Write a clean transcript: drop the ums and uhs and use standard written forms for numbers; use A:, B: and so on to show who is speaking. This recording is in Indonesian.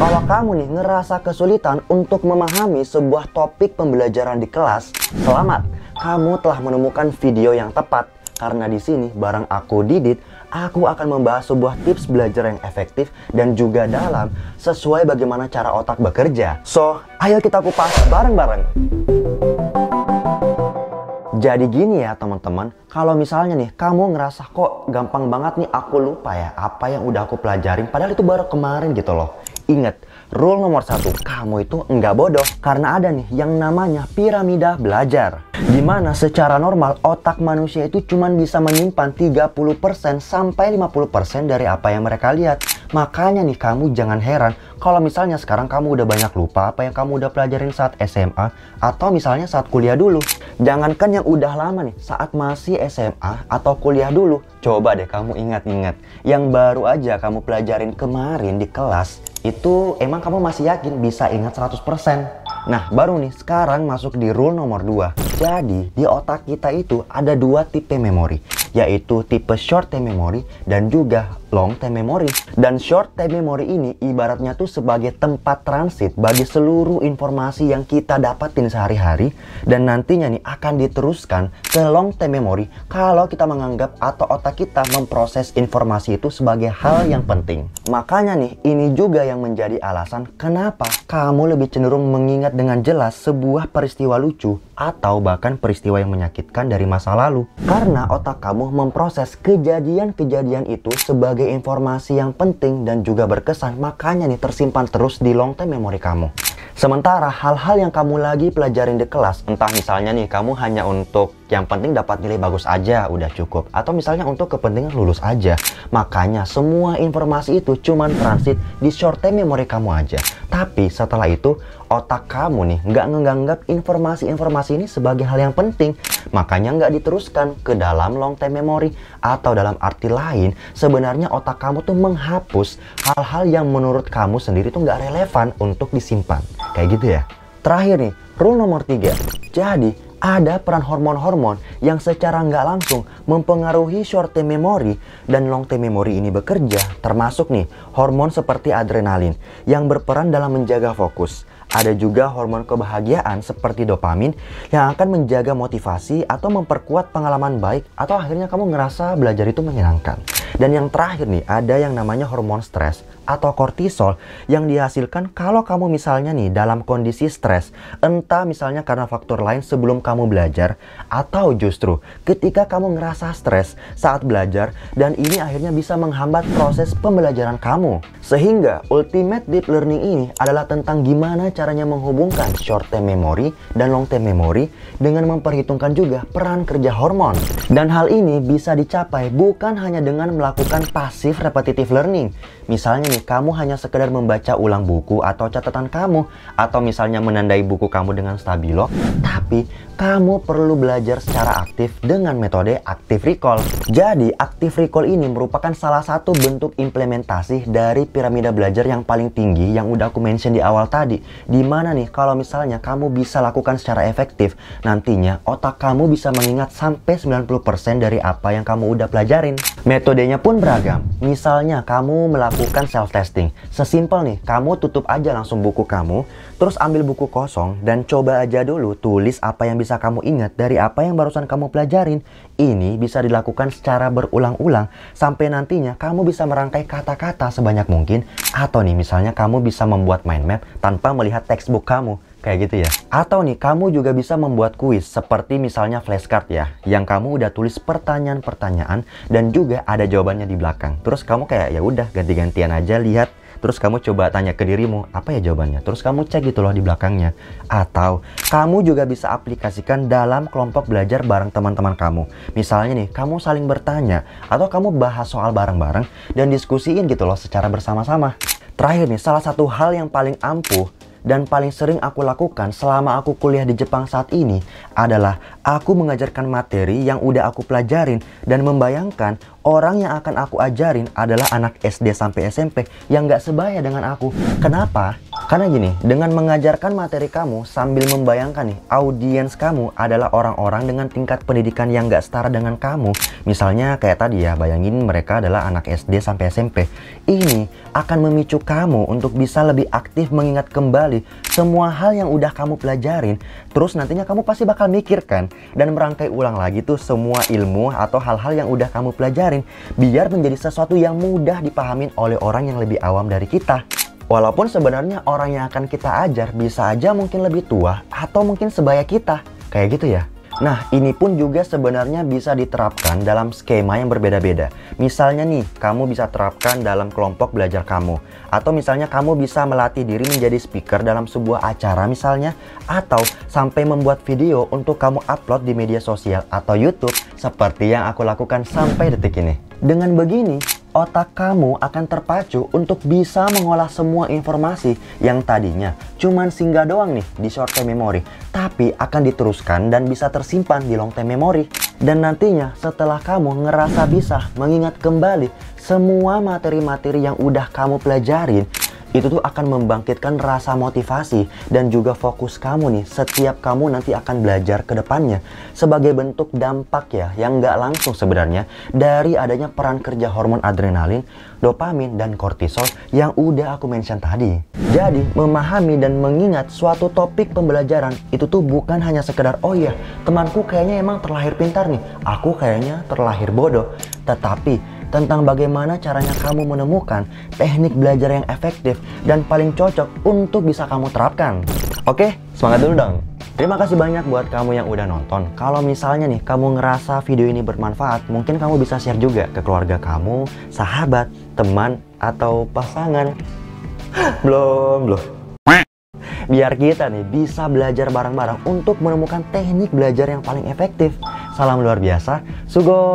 A: Kalau kamu nih ngerasa kesulitan untuk memahami sebuah topik pembelajaran di kelas, selamat, kamu telah menemukan video yang tepat. Karena di sini bareng aku Didit, aku akan membahas sebuah tips belajar yang efektif dan juga dalam sesuai bagaimana cara otak bekerja. So, ayo kita kupas bareng-bareng. Jadi gini ya teman-teman, kalau misalnya nih kamu ngerasa kok gampang banget nih aku lupa ya apa yang udah aku pelajarin, padahal itu baru kemarin gitu loh. Ingat, rule nomor 1, kamu itu enggak bodoh. Karena ada nih yang namanya piramida belajar, dimana secara normal otak manusia itu cuma bisa menyimpan 30% sampai 50% dari apa yang mereka lihat. Makanya nih kamu jangan heran kalau misalnya sekarang kamu udah banyak lupa apa yang kamu udah pelajarin saat SMA atau misalnya saat kuliah dulu. Jangankan yang udah lama nih, saat masih SMA atau kuliah dulu, coba deh kamu ingat-ingat yang baru aja kamu pelajarin kemarin di kelas. Itu emang kamu masih yakin bisa ingat 100%? Nah, baru nih sekarang masuk di rule nomor 2. Jadi, di otak kita itu ada 2 tipe memori, yaitu tipe short term memory dan juga long term memory. Dan short term memory ini ibaratnya tuh sebagai tempat transit bagi seluruh informasi yang kita dapatin sehari-hari, dan nantinya nih akan diteruskan ke long term memory kalau kita menganggap atau otak kita memproses informasi itu sebagai hal yang penting. Makanya nih, ini juga yang menjadi alasan kenapa kamu lebih cenderung mengingat dengan jelas sebuah peristiwa lucu atau bahkan peristiwa yang menyakitkan dari masa lalu. Karena otak kamu memproses kejadian-kejadian itu sebagai informasi yang penting dan juga berkesan, makanya nih tersimpan terus di long term memory kamu. Sementara hal-hal yang kamu lagi pelajarin di kelas, entah misalnya nih kamu hanya untuk yang penting dapat nilai bagus aja udah cukup, atau misalnya untuk kepentingan lulus aja, makanya semua informasi itu cuman transit di short term memory kamu aja. Tapi setelah itu otak kamu nih nggak nganggap informasi-informasi ini sebagai hal yang penting, makanya nggak diteruskan ke dalam long term memory. Atau dalam arti lain, sebenarnya otak kamu tuh menghapus hal-hal yang menurut kamu sendiri tuh nggak relevan untuk disimpan. Kayak gitu ya. Terakhir nih, rule nomor 3. Jadi, ada peran hormon-hormon yang secara nggak langsung mempengaruhi short term memory dan long term memory ini bekerja, termasuk nih hormon seperti adrenalin yang berperan dalam menjaga fokus. Ada juga hormon kebahagiaan seperti dopamin yang akan menjaga motivasi atau memperkuat pengalaman baik, atau akhirnya kamu ngerasa belajar itu menyenangkan. Dan yang terakhir nih, ada yang namanya hormon stres atau kortisol yang dihasilkan kalau kamu misalnya nih dalam kondisi stres, entah misalnya karena faktor lain sebelum kamu belajar, atau justru ketika kamu ngerasa stres saat belajar, dan ini akhirnya bisa menghambat proses pembelajaran kamu. Sehingga ultimate deep learning ini adalah tentang gimana caranya menghubungkan short term memory dan long term memory dengan memperhitungkan juga peran kerja hormon. Dan hal ini bisa dicapai bukan hanya dengan melakukan passive repetitive learning. Misalnya nih, kamu hanya sekedar membaca ulang buku atau catatan kamu, atau misalnya menandai buku kamu dengan stabilo, tapi kamu perlu belajar secara aktif dengan metode active recall. Jadi, active recall ini merupakan salah satu bentuk implementasi dari piramida belajar yang paling tinggi yang udah aku mention di awal tadi. Dimana nih, kalau misalnya kamu bisa lakukan secara efektif, nantinya otak kamu bisa mengingat sampai 90% dari apa yang kamu udah pelajarin. Metodenya pun beragam. Misalnya, kamu melakukan self-testing. Sesimpel nih, kamu tutup aja langsung buku kamu, terus ambil buku kosong dan coba aja dulu tulis apa yang bisa kamu ingat dari apa yang barusan kamu pelajarin. Ini bisa dilakukan secara berulang-ulang sampai nantinya kamu bisa merangkai kata-kata sebanyak mungkin. Atau nih misalnya kamu bisa membuat mind map tanpa melihat textbook kamu. Kayak gitu ya. Atau nih kamu juga bisa membuat kuis seperti misalnya flashcard ya, yang kamu udah tulis pertanyaan-pertanyaan dan juga ada jawabannya di belakang. Terus kamu kayak ya udah ganti-gantian aja lihat, terus kamu coba tanya ke dirimu apa ya jawabannya, terus kamu cek gitu loh di belakangnya. Atau kamu juga bisa aplikasikan dalam kelompok belajar bareng teman-teman kamu. Misalnya nih kamu saling bertanya atau kamu bahas soal bareng-bareng dan diskusiin gitu loh secara bersama-sama. Terakhir nih, salah satu hal yang paling ampuh dan paling sering aku lakukan selama aku kuliah di Jepang saat ini adalah aku mengajarkan materi yang udah aku pelajarin dan membayangkan orang yang akan aku ajarin adalah anak SD sampai SMP yang gak sebaya dengan aku. Kenapa? Karena gini, dengan mengajarkan materi kamu sambil membayangkan nih, audiens kamu adalah orang-orang dengan tingkat pendidikan yang gak setara dengan kamu. Misalnya kayak tadi ya, bayangin mereka adalah anak SD sampai SMP. Ini akan memicu kamu untuk bisa lebih aktif mengingat kembali semua hal yang udah kamu pelajarin. Terus nantinya kamu pasti bakal mikirkan dan merangkai ulang lagi tuh semua ilmu atau hal-hal yang udah kamu pelajarin. Biar menjadi sesuatu yang mudah dipahamin oleh orang yang lebih awam dari kita. Walaupun sebenarnya orang yang akan kita ajar bisa aja mungkin lebih tua atau mungkin sebaya kita. Kayak gitu ya. Nah, ini pun juga sebenarnya bisa diterapkan dalam skema yang berbeda-beda. Misalnya nih, kamu bisa terapkan dalam kelompok belajar kamu. Atau misalnya kamu bisa melatih diri menjadi speaker dalam sebuah acara misalnya. Atau sampai membuat video untuk kamu upload di media sosial atau YouTube. Seperti yang aku lakukan sampai detik ini. Dengan begini, otak kamu akan terpacu untuk bisa mengolah semua informasi yang tadinya cuman singgah doang nih di short term memory, tapi akan diteruskan dan bisa tersimpan di long term memory. Dan nantinya setelah kamu ngerasa bisa mengingat kembali semua materi-materi yang udah kamu pelajarin, itu tuh akan membangkitkan rasa motivasi dan juga fokus kamu nih setiap kamu nanti akan belajar ke depannya. Sebagai bentuk dampak ya yang nggak langsung sebenarnya dari adanya peran kerja hormon adrenalin, dopamin, dan kortisol yang udah aku mention tadi. Jadi memahami dan mengingat suatu topik pembelajaran itu tuh bukan hanya sekedar oh iya temanku kayaknya emang terlahir pintar nih, aku kayaknya terlahir bodoh. Tetapi tentang bagaimana caranya kamu menemukan teknik belajar yang efektif dan paling cocok untuk bisa kamu terapkan. Oke, semangat dulu dong. Terima kasih banyak buat kamu yang udah nonton. Kalau misalnya nih kamu ngerasa video ini bermanfaat, mungkin kamu bisa share juga ke keluarga kamu, sahabat, teman, atau pasangan. Belum. Biar kita nih bisa belajar bareng-bareng untuk menemukan teknik belajar yang paling efektif. Salam luar biasa, sugoi!